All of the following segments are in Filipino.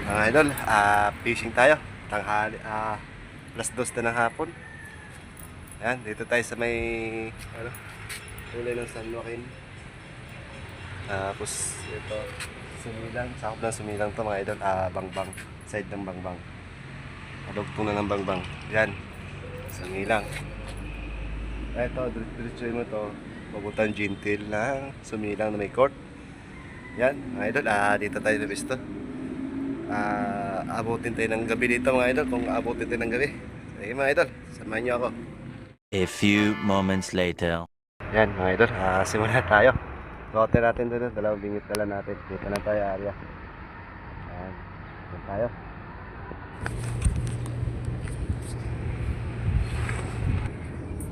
Mga idol, fishing tayo. Tanghali, +2 na ng hapon. Ayan, dito tayo sa may kulay ng San Joaquin. Tapos ito, Sumilang, sakop ng Sumilang to mga idol. Bangbang, side ng Bangbang. Adugtong na ng Bangbang. Yan, Sumilang. Ito, diretso mo to, pabutan Gintil ng Sumilang na may court. Yan, mga idol, dito tayo na bisto. Abutin tayo ng gabi dito mga idol, kung abutin tayo ng gabi. Sige mga idol, samahan nyo ako. A few moments later. Yan mga idol, simula tayo. Lote natin doon, dalawang bingit dala natin. Dito na tayo area. Yan, dito tayo.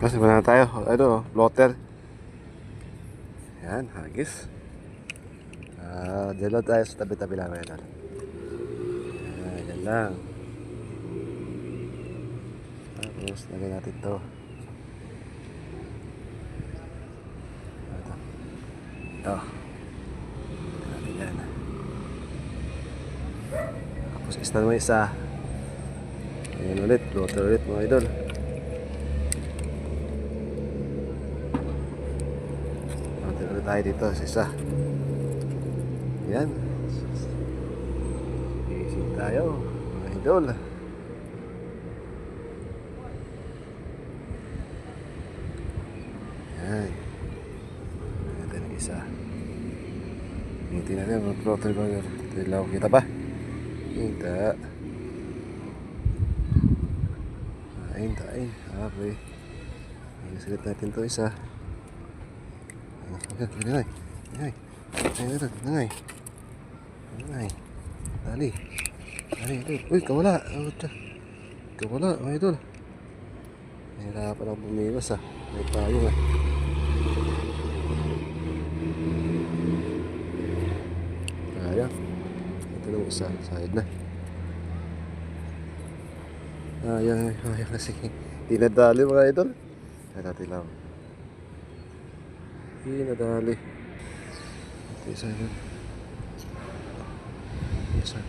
Simula na tayo, loter. Yan, hagis. Dyan lang tayo sa tabi-tabi lang mga idol. Yan lang. Tapos lagay natin to. Ito. Natin yan. Tapos istan mo isa. Ayan ulit, floater ulit mga idol. Floater ulit tayo dito sa isa. Ayan. Isip tayo mga idol. Ayan. Ito na isa. Tingnan natin ang floater ba? Tilaw kita ba? Kita. Tain. Okay. Salit natin to isa. Ngay. Dali. Idol. Uy, kawala. Kawala, mga idol. Nahirapan ako bumiwas May payong Kaya. Ito na isa. Side na. Ayan kasi. Hindi nadali mga idol. Kaya natin lang. Hindi nadali. Ito isa yun. Isa.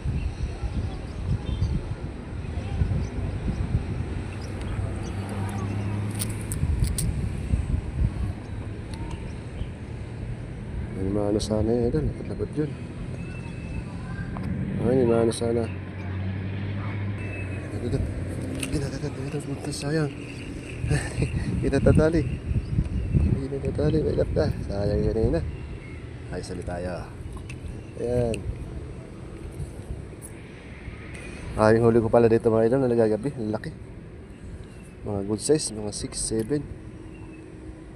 May maano sana yun idol. Labad yun. May maano sana. Ito sayang. Hindi natadali. May lapda. Sayang yun na. Ayos ulit tayo. Ayan. Yung huli ko pala dito mga idol na nagagabi. Laki. Mga good size. Mga 6, 7.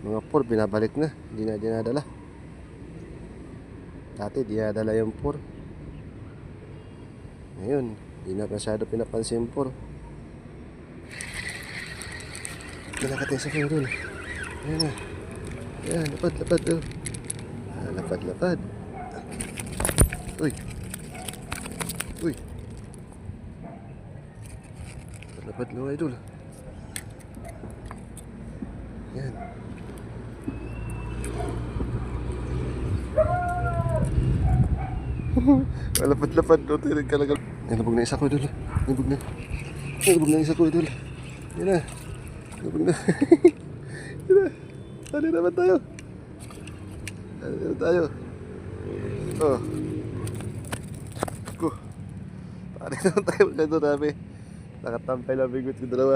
Mga 4 binabalik na. Hindi na dinadala. Dati dinadala yung 4. Ngayon hindi na masyado pinapansin yung 4. Kinakatin sa kayo dun. Ayan na. Ayan, lapad lapad. Uy. Lapad mga idol. Ayan. Lapad no, tinig ka lang. Nalabog na isa ko idol. Nalabog na isa ko idol. Yan na. Nalabog na. Yan na. Dali naman tayo. Oh. Dali naman tayo. Magkano namin. Nakatampay lang bigot ko dalawa.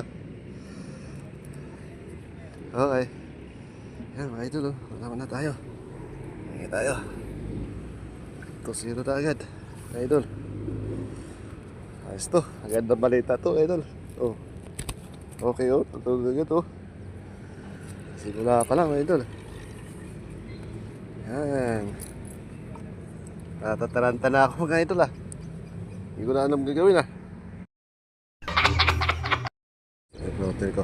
Okay. Yan mga idol. Magkama na tayo. Hingi tayo. 2-0 na agad. Mga idol. Ayos to. Agad na balita to idol. Oh. Okay tutulog agad Simula pa lang mga idol. Yan. Natataranta na ako mga idol Hindi ko na anong gagawin Yung floater ko.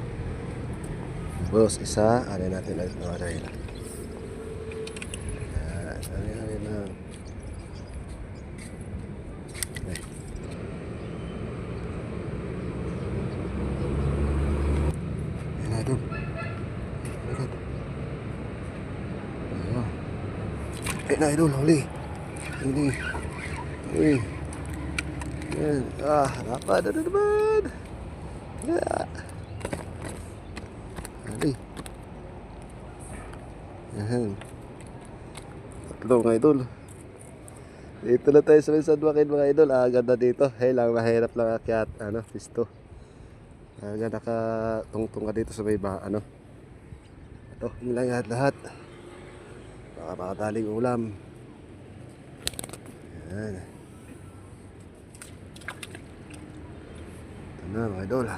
Boss, isa. Alay natin ulit ng alay lang. Alay lang. Yan idol. Ayan na idol, huli. Uy. Yan. Lapad. Ano naman? Yeah. Ali. Yan. Tatlo mga idol. Dito na tayo sa San Joaquin mga idol. Ganda dito. Lang mahirap lang akyat. Pisto. Nakatungtong ka dito sa may ito, yun lang lahat. Baka makadaling ulam. Yan. Ito na mga idol.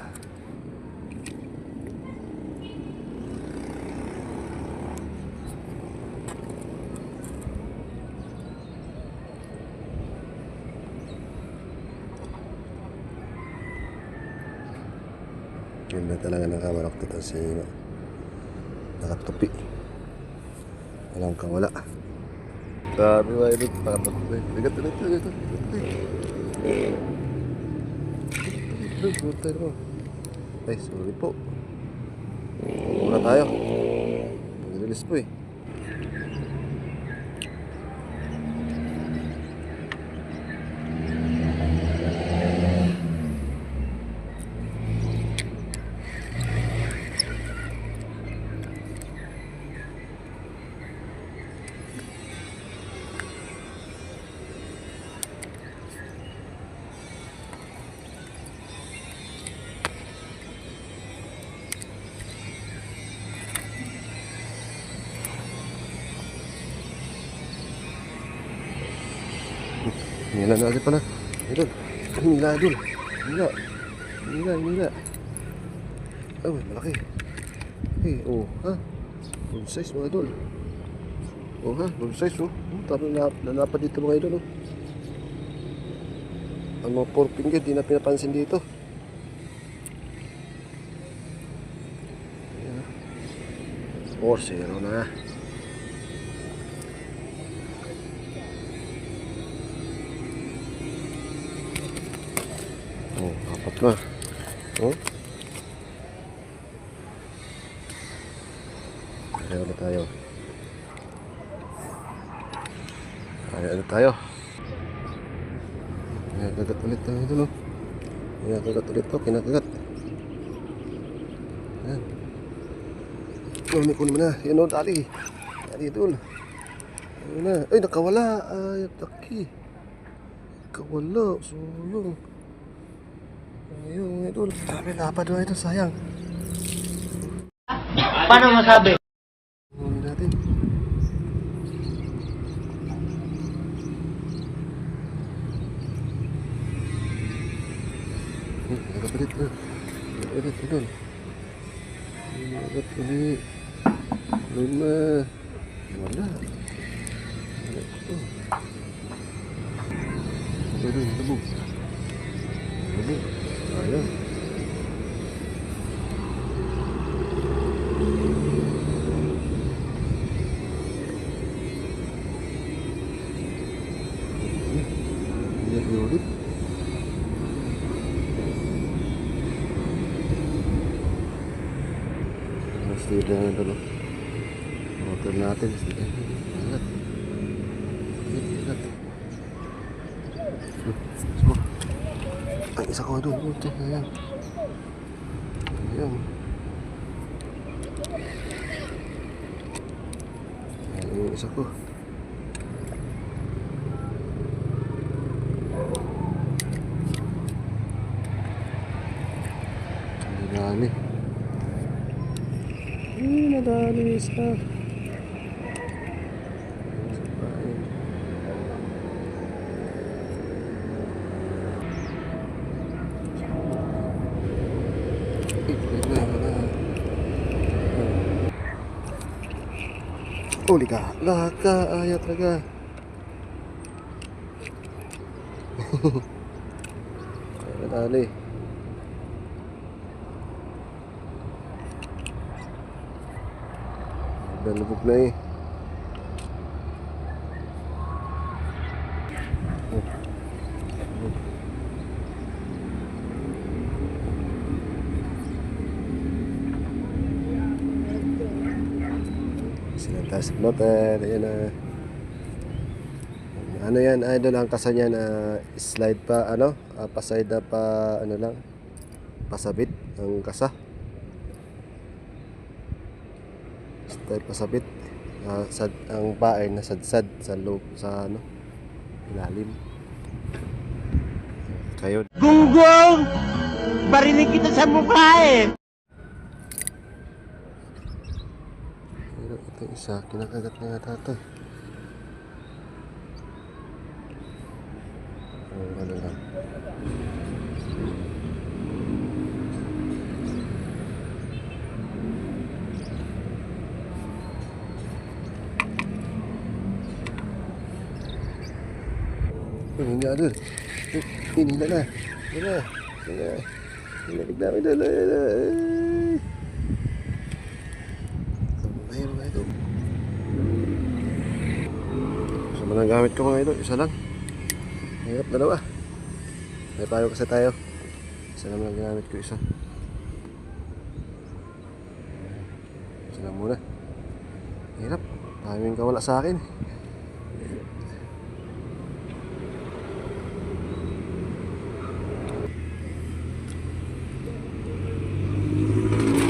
Ganda talaga ng kamarok dito si nakatupi. Walang kawala. Grabe mga idol. Nakatupi. Bigat ulit. Ay, sorry po. Muna tayo. Mag-release po eh. Hila na agad pala. Idol. Hila, idol. Hila. Oh, malaki. Ha? Full size mga idol. Full size Tapos nalapad dito mga idol Ang mga 4 finger, di na pinapansin dito. Ayan. 4-0 na. Apat na. Kaya ulit tayo. Kinakagat ulit tayo dun Kinakagat ulit to. Yan. Kunin mo na. Yan dali. Dali dun. Ayun na. Ay, nakawala. Ay, taki. Nakawala. Sulong. Ayun, idol. Grabe, lapad na ito. Sayang. Paano masabi? Huli natin. Nagapalit na. Nagapalit, idol. Nagapalit. Luma. Wala. Idol, labog. Ayan. Ulit. Stay na ito. Motor natin. Ingat. Ang isa ko doon. Ayan. Ayan. Ayan yung isa ko. Nadali. Nadali isa. Uli ka. Laka. Ayat talaga. Nadali. Nalubog na eh. Sinantas motor. Ayan na. Ano yan, idol, ang kasa niyan, slide pa, paside na pa, pasabit ang kasa. Slide pasabit. Ang paa ay nasadsad sa loob, sa ilalim. Kayo. Gunggong! Barinig kita sa mukha eh! Ito isa, kinakagat na yata ito. Ano lang. Hindi na doon. Hindi na. Hindi na. Hindi na. Hindi na. Ayun mga idol. Sa mga gamit ko mga idol, isa lang. Hirap dalawa. May payo kasi tayo. Isa lang ang gamit ko, isa. Isa lang muna. Hirap. Maraming kawala sa akin.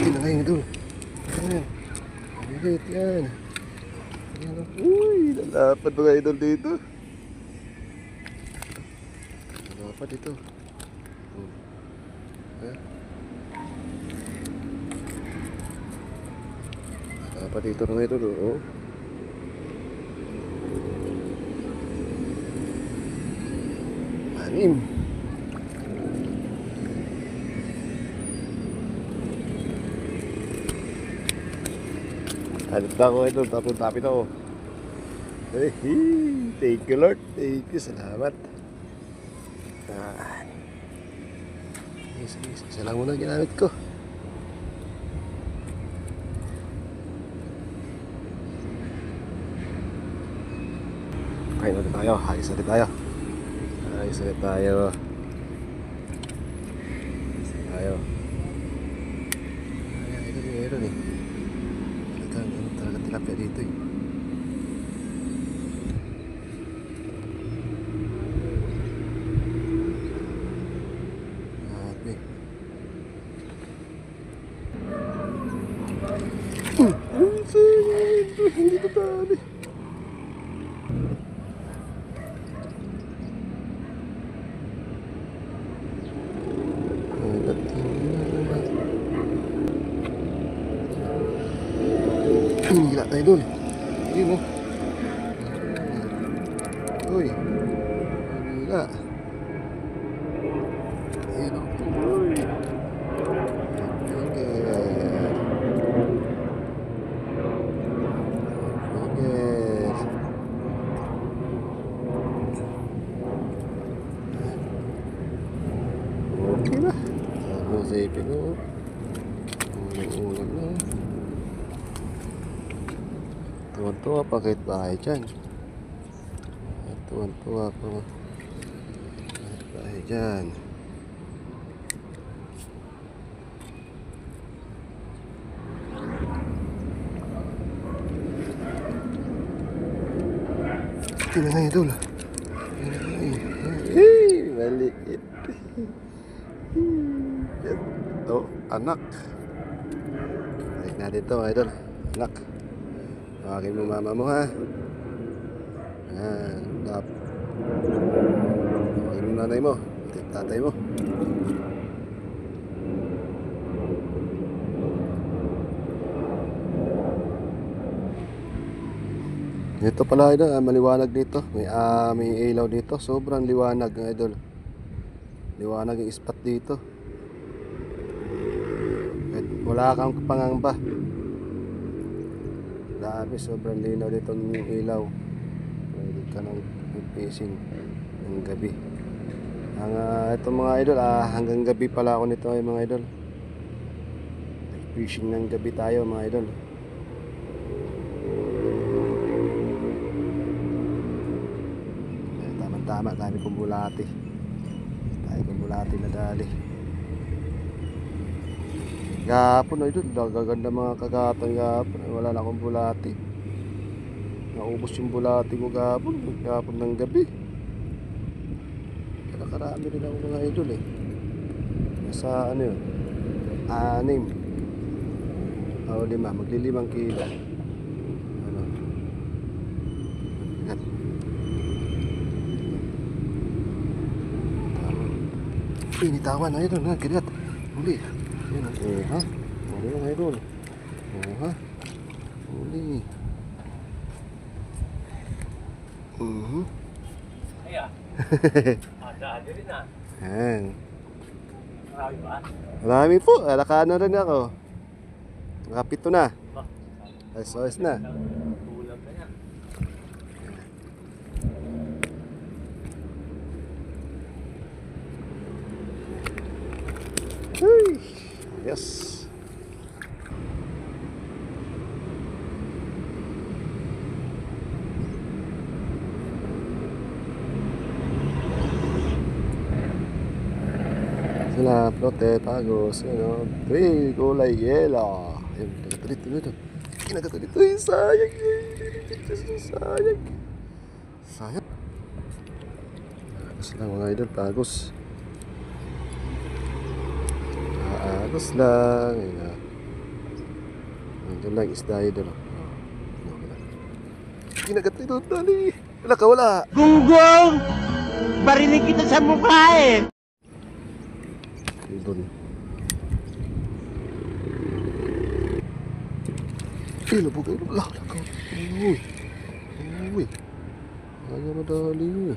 Tinangay idol. Ayan. Bilit yan. Uy, lalapad mga idol dito. Lalapad dito. Lalapad dito mga idol. Oh. Anim. Hanap na ako ito, tapon-tapin ako. Hey, thank you Lord, thank you, salamat. Isa lang muna ginamit ko. Kain ulit tayo, ayos ulit tayo. Ayos ulit tayo. Tayo. Ay, ito meron eh. Talaga tilapia dito eh. Grabe. Hindi pa tali. Gila tayo dun. Yun mo. Uy. Gila. Ayan o. Uy. Yes. Okay na. Ano sa ipin o. Ulam na. Tuwan-tuwa pa kahit bahay dyan. Tuwan-tuwa pa kahit bahay dyan. Tinangay idol. Maliit. Ito, anak. Balik natin ito idol. Anak. Tawagin mo mama mo ha. Ayan, tap. Tawagin mo nanay mo. Tatay mo. Ito pala idol, maliwanag dito. May ilaw dito. Sobrang liwanag idol. Liwanag yung spot dito. Kahit wala kang pangamba. Grabe, sobrang linaw dito ng ilaw. Pwede ka nang fishing ng gabi. Itong mga idol, hanggang gabi pala ako nito mga idol. Fishing ng gabi tayo mga idol. Tama, dami kong bulati. Dami kong bulati na dali. Gapon na ito, gaganda mga kagatan gapon. Wala na akong bulati. Naubos yung bulati ko gapon ng gabi. Kaya nakarami rin ako mga idol eh. Nasa ano yun, 6 o 5, magli-5 kilo. Ano? Bigat. Initawan idol na, kirat. Huli. Yan, ha? Huli mga idol. Ha? Huli. Kaya, daan rin ah. Yan. Marami ba? Marami po. Alakano rin ako. Nakapito na. SOS na. Kulang na yan. Hey. Yes. Sila, flote, pagos, yun o. Uy, kulay yelo. Ayun, nagatulit, tuloy. Nagatulit, uy, sayang. Sayang. Sayang. Agos lang mga idol, pagos. Agos lang. Ayun. Nandun lang, isda idol. Kinagatulit, dali. Wala ka, wala. Gunggong! Barinig kita sa mukha eh! Doon. Lubog kayo. Lakaw. Uy. Uy. Ayaw madali.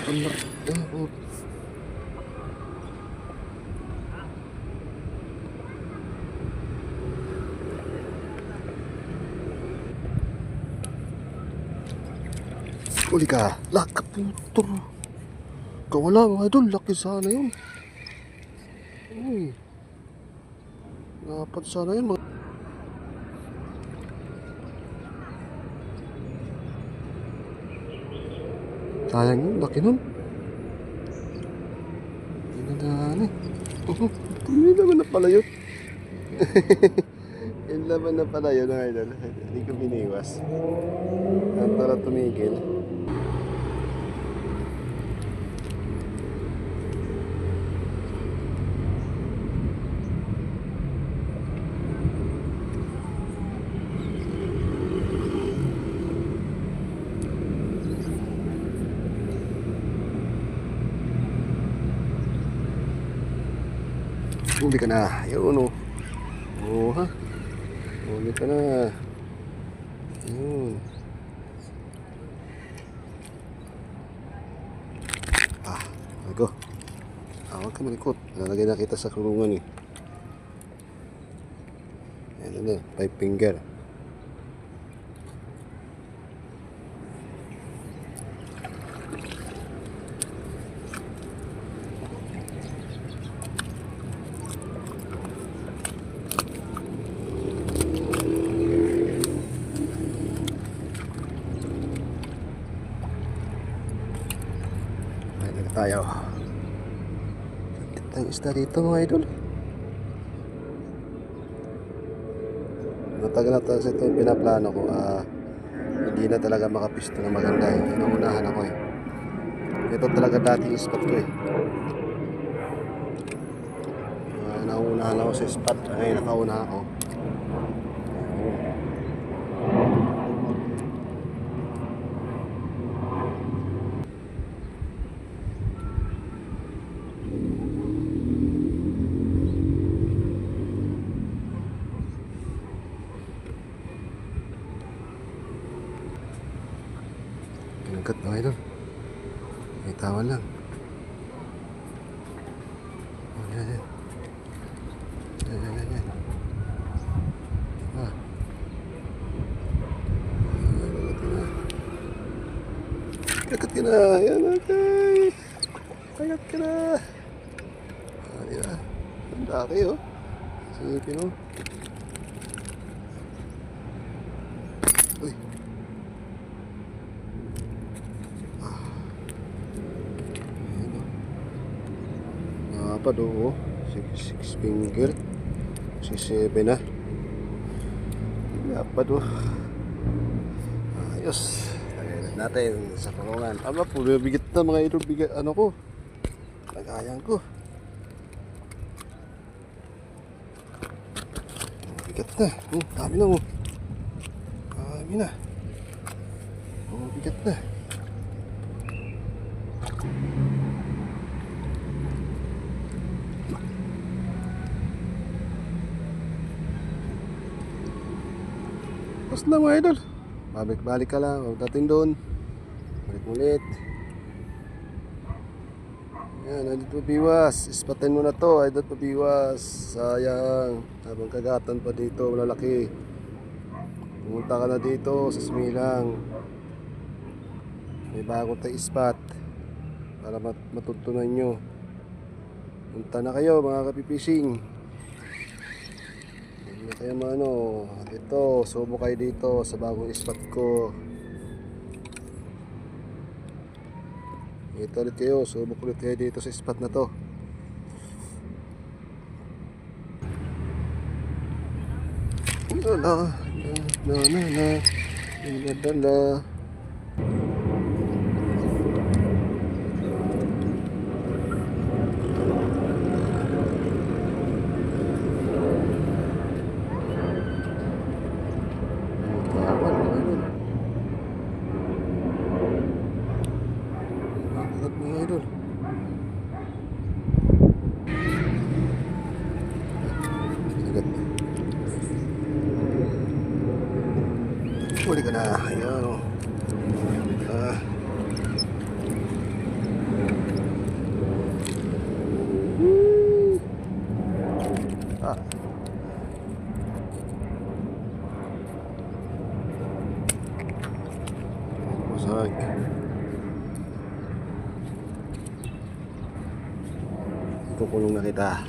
Anak. Oh. Uli ka. Laka putor. Kawala mga idol. Laki sana yun. Uy. Dapat sana yun mga... Sayang yun. Laki nun. Pinadaan eh. Yun naman na pala yun. Yun naman na pala yun mga idol. Hindi ko biniwas. Ang tara tumigil. Huli ka na. Yun o. Oo ha. Huli ka na. Yun. Go. Huwag ka malikot. Lalagay na kita sa kulungan eh. Yan na. 5 finger. Tayo. Ang isda dito mga idol. Matagal na talaga ito pinaplano ko. Hindi na talaga makapisto na maganda eh. Naunahan ako eh. Ito talaga dating spot ko eh. Naunahan ako sa spot. Ay, nakauna ako. Pinagat mga idol. May tawa lang. Yan. Yan. Ah. Kagat ka na. Yan, okay. Kagat ka na. Yan. Ang laki, oh. Sipin, oh. Uy. Napad, oh. Six finger. 7 na. Napad, oh. Ayos. Lagyan natin sa kulungan. Aba po, bigat na mga idol. Bigat, ano ko. Lagayan ko. Bigat na. Dami na, oh. Dami na. Oh, bigat na. Tapos na mga idol. Balik ka lang. Huwag natin doon. Balik ulit. Yan, nandito pabiwas. Ispatin mo na to. Ay, dito pabiwas. Sayang. Habang kagatan pa dito. Malalaki. Pumunta ka na dito sa Sumilang. May bagong tayo ispat. Para matutunan nyo. Punta na kayo mga kapipising. Hindi kayo ano. Ito, subo kayo dito sa bagong ispat ko. Ito ulit kayo, subok ulit kayo dito sa spot na to. Dala. Mga idol. Sagat. Huli ka na. Ayan o. Masag. Kukulong na kita.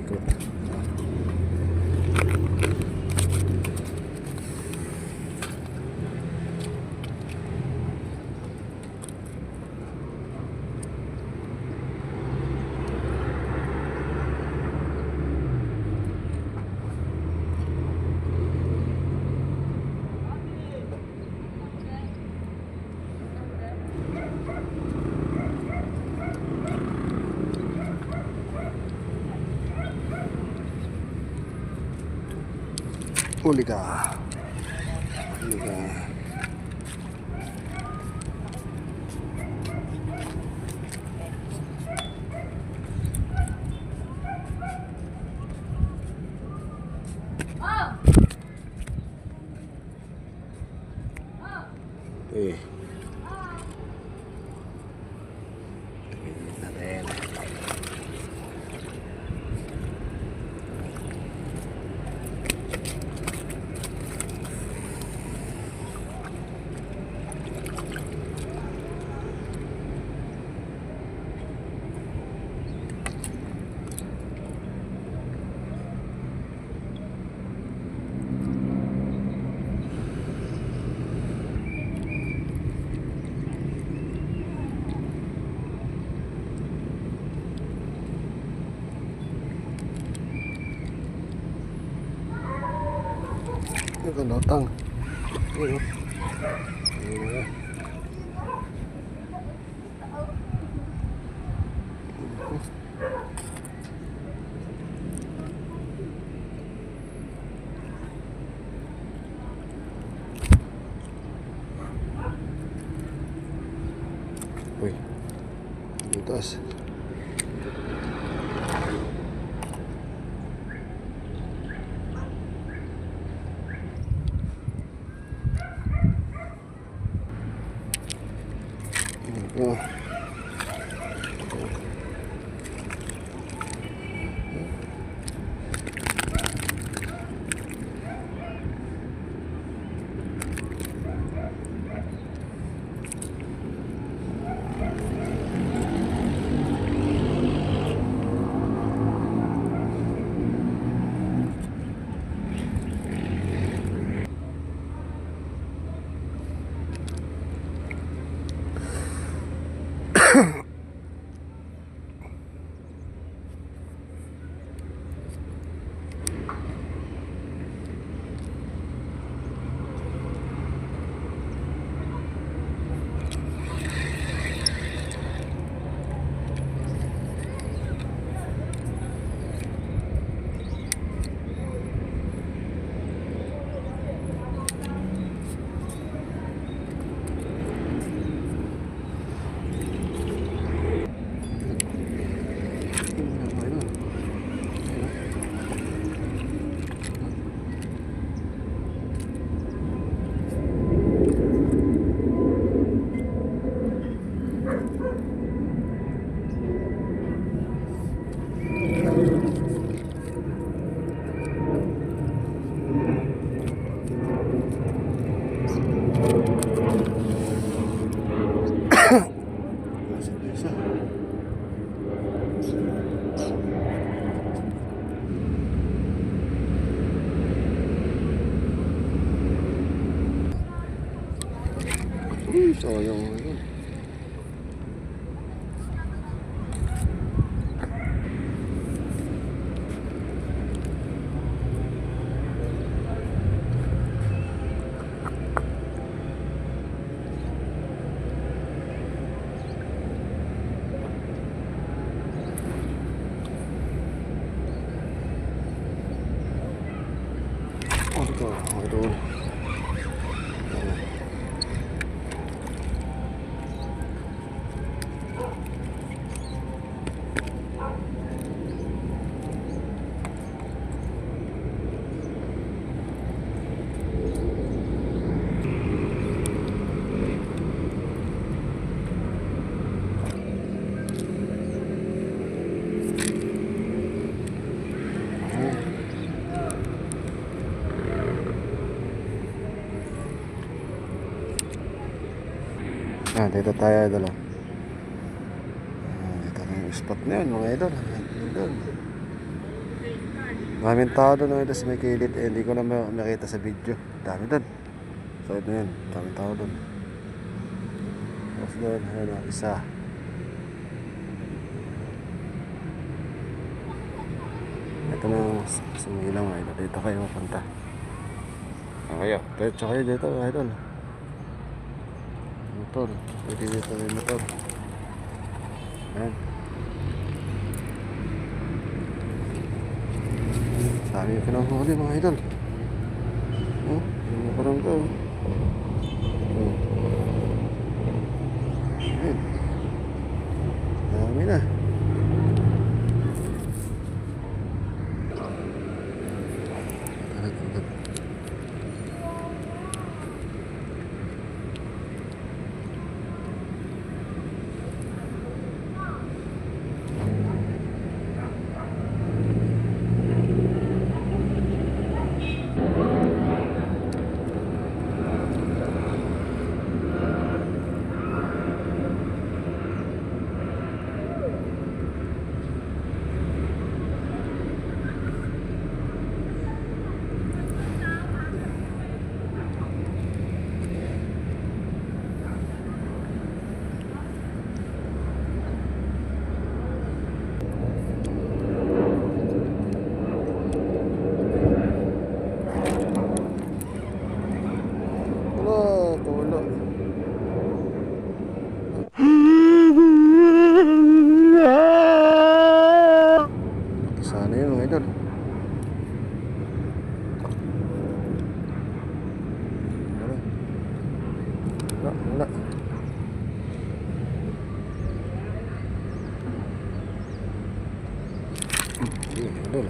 Ikot. Huli ka. Huli ka. Eh. Natin. Cái con đó tăng. Ui, di atas. Oh. sayang mga idol. Ano to mga idol? Dito tayo idol. Dito na yung spot na yun mga idol. Doon. Maraming tao doon mga idol sa may kilid. Hindi ko na makita sa video. Dami doon. So ito yun. Maraming tao doon. Tapos doon. Ayun, isa. Ito na yung sumilang mga idol. Dito kayo mapunta. Kayo. Petso kayo dito mga idol. Motor. Pwede dito may motor. Ayan. Dami yung pinanghuli mga idol. Oh, yung parang ko. Oh. Ayan. Dami na. Sana yun mga idol. Wala. Idol.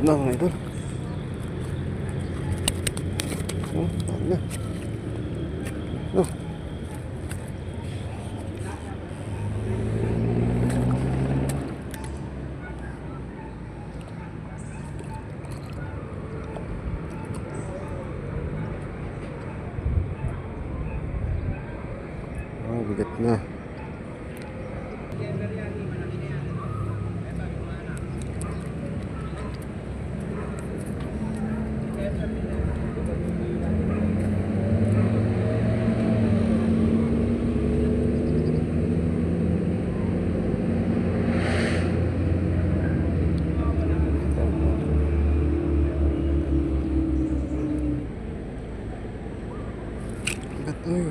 Na mga idol. Oh, na. No. Oh, bigat na. Uy.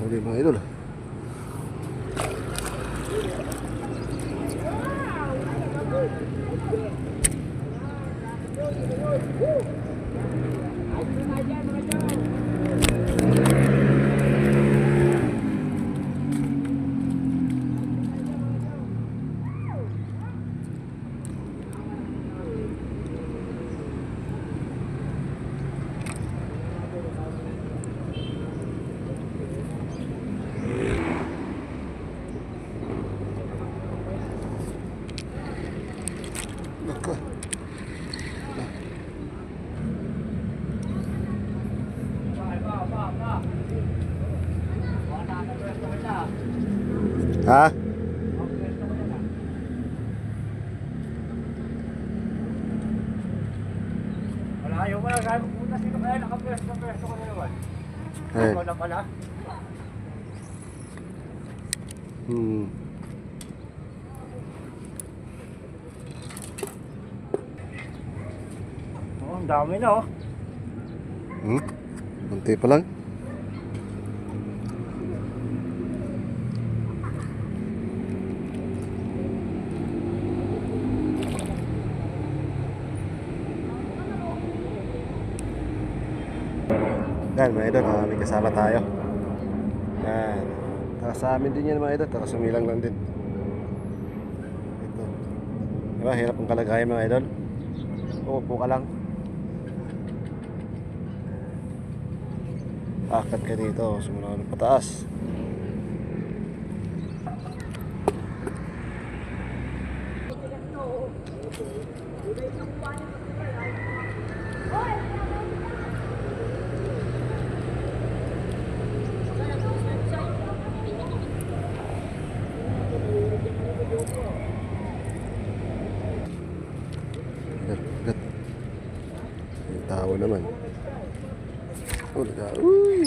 Huli mga idol. Naka. Ha? Ayaw mo na, kaya pupunta dito kaya nakapwesto ko na naman. Eh. Ikaw na pala. Hmm. Oo, ang dami na oh. Hmm? Kunti pa lang. Yan mga idol, may kasama tayo. Yan. Taka sa amin din yan mga idol, taka sumilang lang din. Ito. Diba, hirap ang kalagayan mga idol. Uupo ka lang. Akad ka dito, sumula ka ng pataas. Gat. Yung tao naman. Uy! Uy!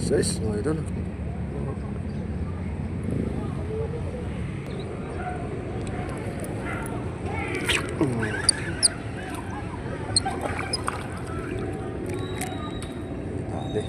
Size mga idol. Tali.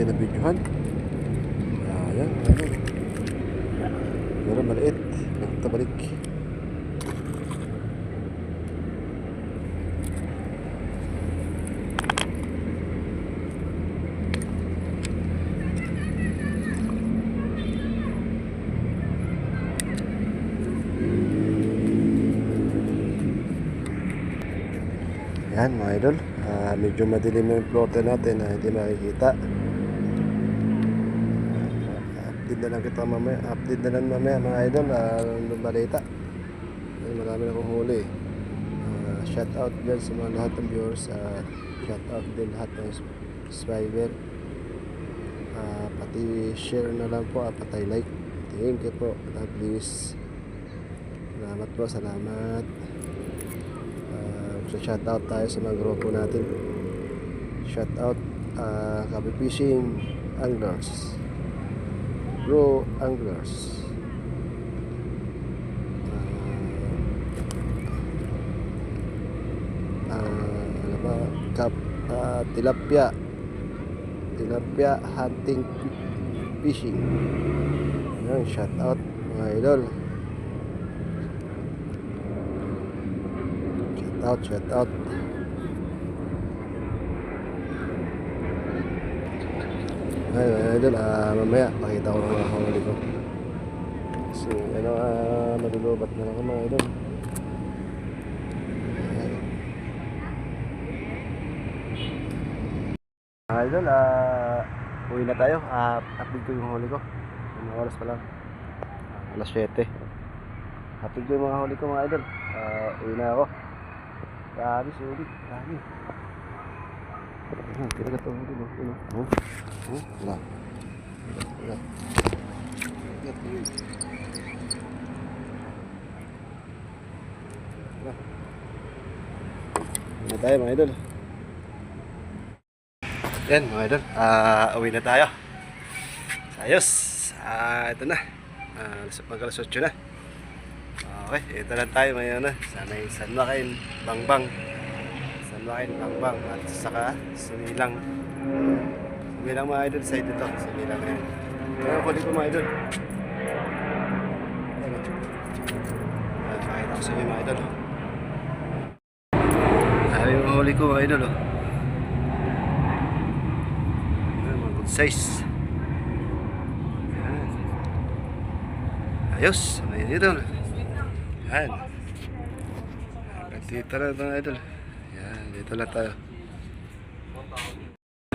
natin na videohan. Ayan, ayan. Pero maliit. Nagtabalik. Yan mga idol, medyo madilim yung plotter natin na hindi makikita. update na lang kita mamaya. Update na lang mamaya mga idol. Ng balita. Ay, marami na akong huli. Shout out dyan sa mga lahat ng viewers. Shout out din lahat ng subscriber. Pati share na lang po. Pati like. Thank you po. Please. Salamat po. Salamat. Shout out tayo sa mga grupo natin. Shout out Kabi Fishing Anglers, Bro Anglers, ano ba, Tilapia Hunting Fishing. Yan, shout out mga idol. Shout out. Ay, mga idol, mamaya pakita ko ng mga huli ko. Kasi malulubat na lang ako mga idol. Ayan. Mga idol, uwi na tayo. Update ko yung huli ko. Mga oras pa lang. Alas 7. Update ko yung mga huli ko mga idol. Uwi na ako. Grabe, sulit. Grabe. Kira ka huli mo. Wala. Wala. Uwi na tayo mga idol. Yan mga idol. Uwi na tayo. Ayos. Ito na. Mag-alas 8 na. Okay, ito lang tayo ngayon na. Sana yung San Joaquin, Bangbang. San Joaquin, Bangbang. At saka Sumilang. Sumilang mga idol, side ito. Sumilang na yun. Pero pwede ko mga idol. Pakita ko sa inyo mga idol. Sabi yung huli ko mga idol. Mga good size. Ayos, mga idol. Yan. Dito na ito mga idol. Yan, dito lang tayo.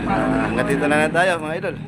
Hanggang dito lang tayo mga idol.